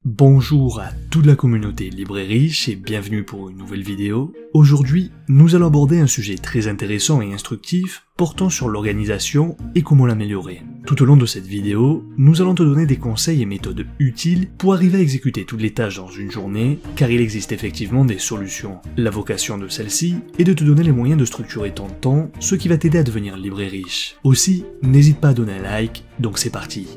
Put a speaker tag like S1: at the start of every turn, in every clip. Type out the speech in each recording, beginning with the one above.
S1: Bonjour à toute la communauté libre et riche et bienvenue pour une nouvelle vidéo. Aujourd'hui, nous allons aborder un sujet très intéressant et instructif portant sur l'organisation et comment l'améliorer. Tout au long de cette vidéo, nous allons te donner des conseils et méthodes utiles pour arriver à exécuter toutes les tâches dans une journée, car il existe effectivement des solutions. La vocation de celle-ci est de te donner les moyens de structurer ton temps, ce qui va t'aider à devenir libre et riche. Aussi, n'hésite pas à donner un like, donc c'est parti.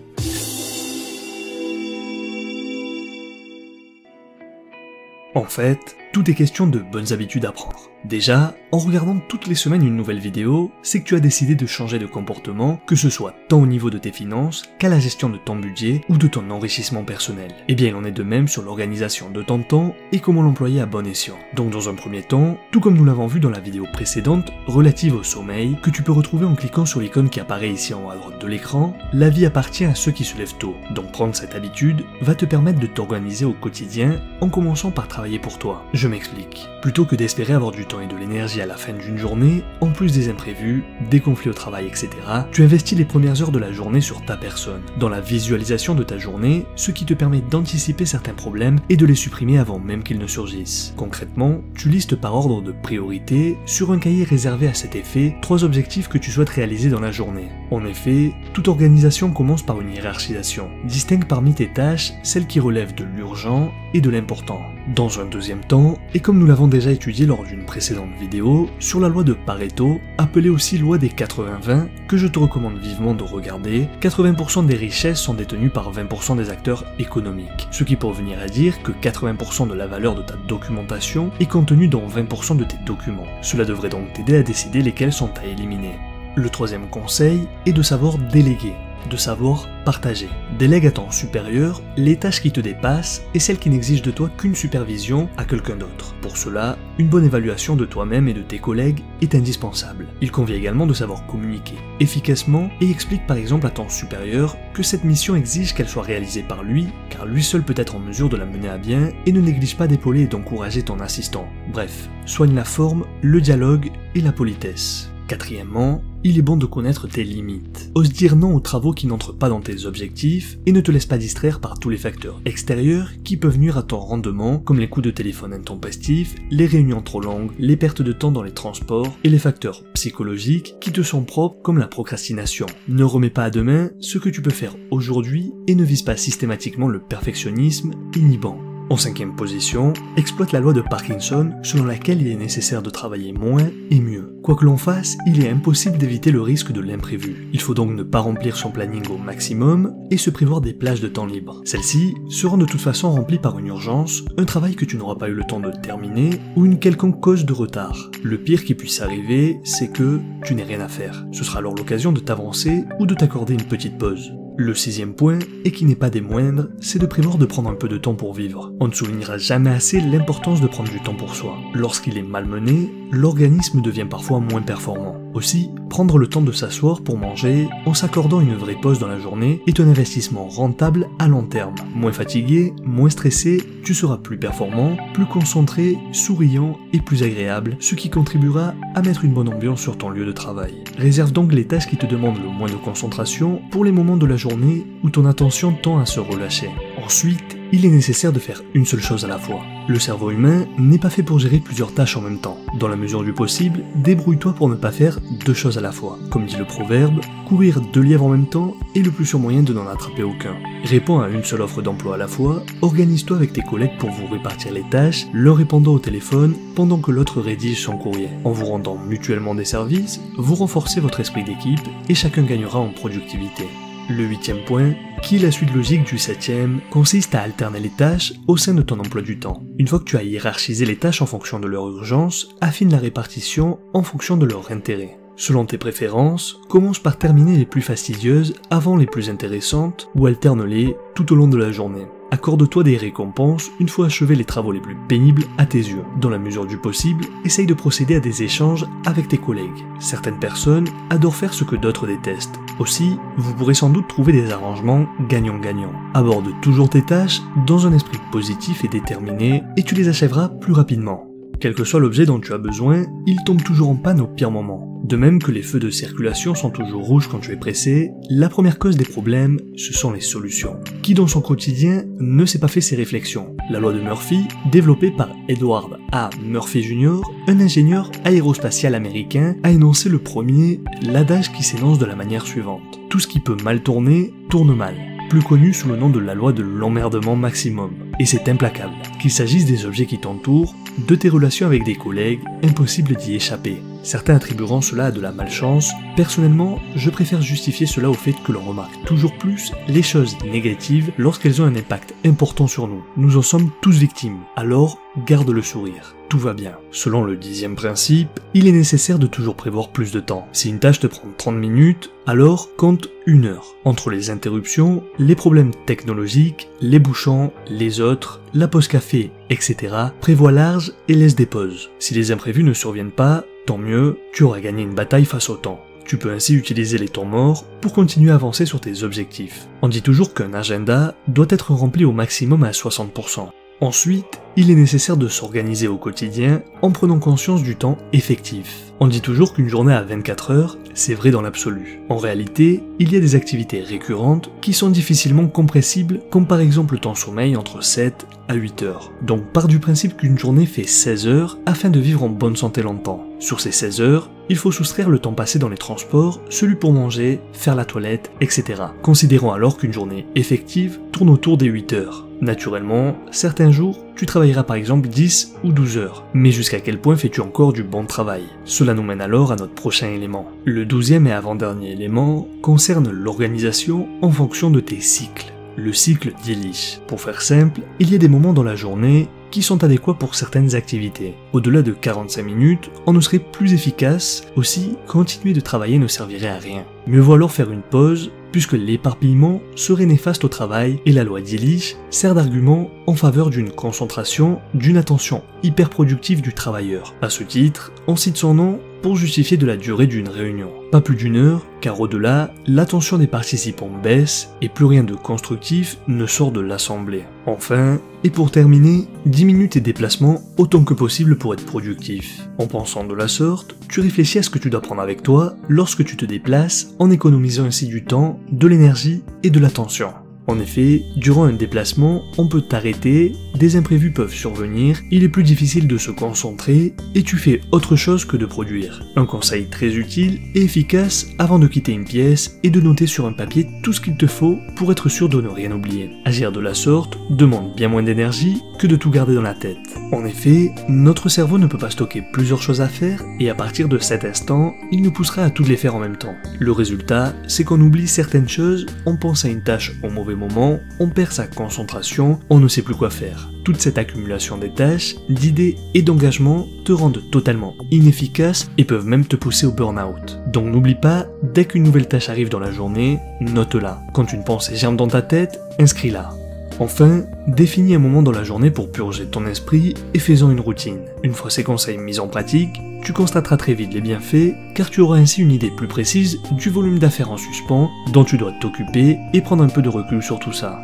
S1: En fait, tout est question de bonnes habitudes à prendre. Déjà, en regardant toutes les semaines une nouvelle vidéo, c'est que tu as décidé de changer de comportement, que ce soit tant au niveau de tes finances, qu'à la gestion de ton budget ou de ton enrichissement personnel. Et bien il en est de même sur l'organisation de ton temps et comment l'employer à bon escient. Donc dans un premier temps, tout comme nous l'avons vu dans la vidéo précédente relative au sommeil, que tu peux retrouver en cliquant sur l'icône qui apparaît ici en haut à droite de l'écran, la vie appartient à ceux qui se lèvent tôt. Donc prendre cette habitude va te permettre de t'organiser au quotidien en commençant par travailler pour toi. Je m'explique. Plutôt que d'espérer avoir du temps et de l'énergie à la fin d'une journée, en plus des imprévus, des conflits au travail, etc., tu investis les premières heures de la journée sur ta personne, dans la visualisation de ta journée, ce qui te permet d'anticiper certains problèmes et de les supprimer avant même qu'ils ne surgissent. Concrètement, tu listes par ordre de priorité, sur un cahier réservé à cet effet, 3 objectifs que tu souhaites réaliser dans la journée. En effet, toute organisation commence par une hiérarchisation. Distingue parmi tes tâches celles qui relèvent de l'urgent et de l'important. Dans un deuxième temps, et comme nous l'avons déjà étudié lors d'une précédente vidéo, sur la loi de Pareto, appelée aussi loi des 80-20, que je te recommande vivement de regarder, 80% des richesses sont détenues par 20% des acteurs économiques, ce qui peut venir à dire que 80% de la valeur de ta documentation est contenue dans 20% de tes documents. Cela devrait donc t'aider à décider lesquels sont à éliminer. Le troisième conseil est de savoir déléguer, de savoir partager. Délègue à ton supérieur les tâches qui te dépassent et celles qui n'exigent de toi qu'une supervision à quelqu'un d'autre. Pour cela, une bonne évaluation de toi-même et de tes collègues est indispensable. Il convient également de savoir communiquer efficacement et explique par exemple à ton supérieur que cette mission exige qu'elle soit réalisée par lui, car lui seul peut être en mesure de la mener à bien et ne néglige pas d'épauler et d'encourager ton assistant. Bref, soigne la forme, le dialogue et la politesse. Quatrièmement, il est bon de connaître tes limites. Ose dire non aux travaux qui n'entrent pas dans tes objectifs et ne te laisse pas distraire par tous les facteurs extérieurs qui peuvent nuire à ton rendement, comme les coups de téléphone intempestifs, les réunions trop longues, les pertes de temps dans les transports et les facteurs psychologiques qui te sont propres comme la procrastination. Ne remets pas à demain ce que tu peux faire aujourd'hui et ne vise pas systématiquement le perfectionnisme inhibant. En cinquième position, exploite la loi de Parkinson selon laquelle il est nécessaire de travailler moins et mieux. Quoi que l'on fasse, il est impossible d'éviter le risque de l'imprévu. Il faut donc ne pas remplir son planning au maximum et se prévoir des plages de temps libre. Celles-ci seront de toute façon remplies par une urgence, un travail que tu n'auras pas eu le temps de terminer ou une quelconque cause de retard. Le pire qui puisse arriver, c'est que tu n'aies rien à faire. Ce sera alors l'occasion de t'avancer ou de t'accorder une petite pause. Le sixième point, et qui n'est pas des moindres, c'est de prévoir de prendre un peu de temps pour vivre. On ne soulignera jamais assez l'importance de prendre du temps pour soi. Lorsqu'il est malmené, l'organisme devient parfois moins performant. Aussi, prendre le temps de s'asseoir pour manger, en s'accordant une vraie pause dans la journée, est un investissement rentable à long terme. Moins fatigué, moins stressé, tu seras plus performant, plus concentré, souriant et plus agréable, ce qui contribuera à mettre une bonne ambiance sur ton lieu de travail. Réserve donc les tâches qui te demandent le moins de concentration pour les moments de la journée où ton attention tend à se relâcher. Ensuite, il est nécessaire de faire une seule chose à la fois. Le cerveau humain n'est pas fait pour gérer plusieurs tâches en même temps. Dans la mesure du possible, débrouille-toi pour ne pas faire 2 choses à la fois. Comme dit le proverbe, courir 2 lièvres en même temps est le plus sûr moyen de n'en attraper aucun. Réponds à une seule offre d'emploi à la fois, organise-toi avec tes collègues pour vous répartir les tâches, l'un répondant au téléphone pendant que l'autre rédige son courrier. En vous rendant mutuellement des services, vous renforcez votre esprit d'équipe et chacun gagnera en productivité. Le 8e point, qui est la suite logique du 7e, consiste à alterner les tâches au sein de ton emploi du temps. Une fois que tu as hiérarchisé les tâches en fonction de leur urgence, affine la répartition en fonction de leur intérêt. Selon tes préférences, commence par terminer les plus fastidieuses avant les plus intéressantes ou alterne-les tout au long de la journée. Accorde-toi des récompenses une fois achevés les travaux les plus pénibles à tes yeux. Dans la mesure du possible, essaye de procéder à des échanges avec tes collègues. Certaines personnes adorent faire ce que d'autres détestent. Aussi, vous pourrez sans doute trouver des arrangements gagnant-gagnant. Aborde toujours tes tâches dans un esprit positif et déterminé et tu les achèveras plus rapidement. Quel que soit l'objet dont tu as besoin, il tombe toujours en panne au pire moment. De même que les feux de circulation sont toujours rouges quand tu es pressé, la première cause des problèmes, ce sont les solutions. Qui dans son quotidien ne s'est pas fait ces réflexions? La loi de Murphy, développée par Edward A. Murphy Jr., un ingénieur aérospatial américain, a énoncé le premier, l'adage qui s'énonce de la manière suivante. Tout ce qui peut mal tourner, tourne mal. Plus connu sous le nom de la loi de l'emmerdement maximum. Et c'est implacable. Qu'il s'agisse des objets qui t'entourent, de tes relations avec des collègues, impossible d'y échapper. Certains attribueront cela à de la malchance. Personnellement, je préfère justifier cela au fait que l'on remarque toujours plus les choses négatives lorsqu'elles ont un impact important sur nous. Nous en sommes tous victimes. Alors, garde le sourire. Tout va bien. Selon le 10e principe, il est nécessaire de toujours prévoir plus de temps. Si une tâche te prend 30 minutes, alors compte 1 heure. Entre les interruptions, les problèmes technologiques, les bouchons, les autres, la pause café, etc., prévois large et laisse des pauses. Si les imprévus ne surviennent pas, tant mieux, tu auras gagné une bataille face au temps. Tu peux ainsi utiliser les temps morts pour continuer à avancer sur tes objectifs. On dit toujours qu'un agenda doit être rempli au maximum à 60%. Ensuite, il est nécessaire de s'organiser au quotidien en prenant conscience du temps effectif. On dit toujours qu'une journée a 24 heures, c'est vrai dans l'absolu. En réalité, il y a des activités récurrentes qui sont difficilement compressibles, comme par exemple ton sommeil entre 7 à 8 heures. Donc pars du principe qu'une journée fait 16 heures afin de vivre en bonne santé longtemps. Sur ces 16 heures, il faut soustraire le temps passé dans les transports, celui pour manger, faire la toilette, etc. Considérons alors qu'une journée effective tourne autour des 8 heures. Naturellement, certains jours, tu travailleras par exemple 10 ou 12 heures. Mais jusqu'à quel point fais-tu encore du bon travail? Cela nous mène alors à notre prochain élément. Le 12e et avant-dernier élément concerne l'organisation en fonction de tes cycles. Le cycle d'Illich. Pour faire simple, il y a des moments dans la journée qui sont adéquats pour certaines activités. Au-delà de 45 minutes, on ne serait plus efficace, aussi continuer de travailler ne servirait à rien. Mieux vaut alors faire une pause, puisque l'éparpillement serait néfaste au travail et la loi d'Illich sert d'argument en faveur d'une concentration, d'une attention hyper productive du travailleur. À ce titre, on cite son nom pour justifier de la durée d'une réunion. Pas plus d'1 heure, car au-delà, l'attention des participants baisse et plus rien de constructif ne sort de l'assemblée. Enfin, et pour terminer, diminue tes déplacements autant que possible pour être productif. En pensant de la sorte, tu réfléchis à ce que tu dois prendre avec toi lorsque tu te déplaces en économisant ainsi du temps, de l'énergie et de l'attention. En effet, durant un déplacement, on peut t'arrêter, des imprévus peuvent survenir, il est plus difficile de se concentrer et tu fais autre chose que de produire. Un conseil très utile et efficace avant de quitter une pièce est de noter sur un papier tout ce qu'il te faut pour être sûr de ne rien oublier. Agir de la sorte demande bien moins d'énergie que de tout garder dans la tête. En effet, notre cerveau ne peut pas stocker plusieurs choses à faire et à partir de cet instant, il nous poussera à toutes les faire en même temps. Le résultat, c'est qu'on oublie certaines choses, on pense à une tâche au mauvais moment, on perd sa concentration, on ne sait plus quoi faire. Toute cette accumulation des tâches, d'idées et d'engagement te rendent totalement inefficace et peuvent même te pousser au burn-out. Donc n'oublie pas, dès qu'une nouvelle tâche arrive dans la journée, note-la. Quand une pensée germe dans ta tête, inscris-la. Enfin, définis un moment dans la journée pour purger ton esprit et fais-en une routine. Une fois ces conseils mis en pratique, tu constateras très vite les bienfaits, car tu auras ainsi une idée plus précise du volume d'affaires en suspens dont tu dois t'occuper et prendre un peu de recul sur tout ça.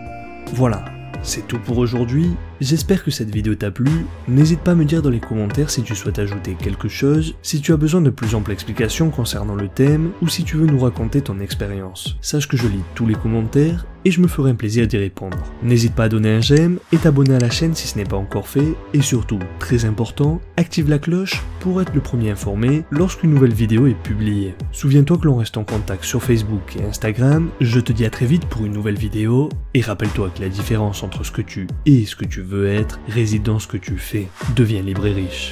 S1: Voilà, c'est tout pour aujourd'hui. J'espère que cette vidéo t'a plu, n'hésite pas à me dire dans les commentaires si tu souhaites ajouter quelque chose, si tu as besoin de plus amples explications concernant le thème, ou si tu veux nous raconter ton expérience. Sache que je lis tous les commentaires, et je me ferai un plaisir d'y répondre. N'hésite pas à donner un j'aime, et t'abonner à la chaîne si ce n'est pas encore fait, et surtout, très important, active la cloche pour être le premier informé lorsqu'une nouvelle vidéo est publiée. Souviens-toi que l'on reste en contact sur Facebook et Instagram, je te dis à très vite pour une nouvelle vidéo, et rappelle-toi que la différence entre ce que tu es et ce que tu veux être réside dans ce que tu fais. Deviens libre et riche.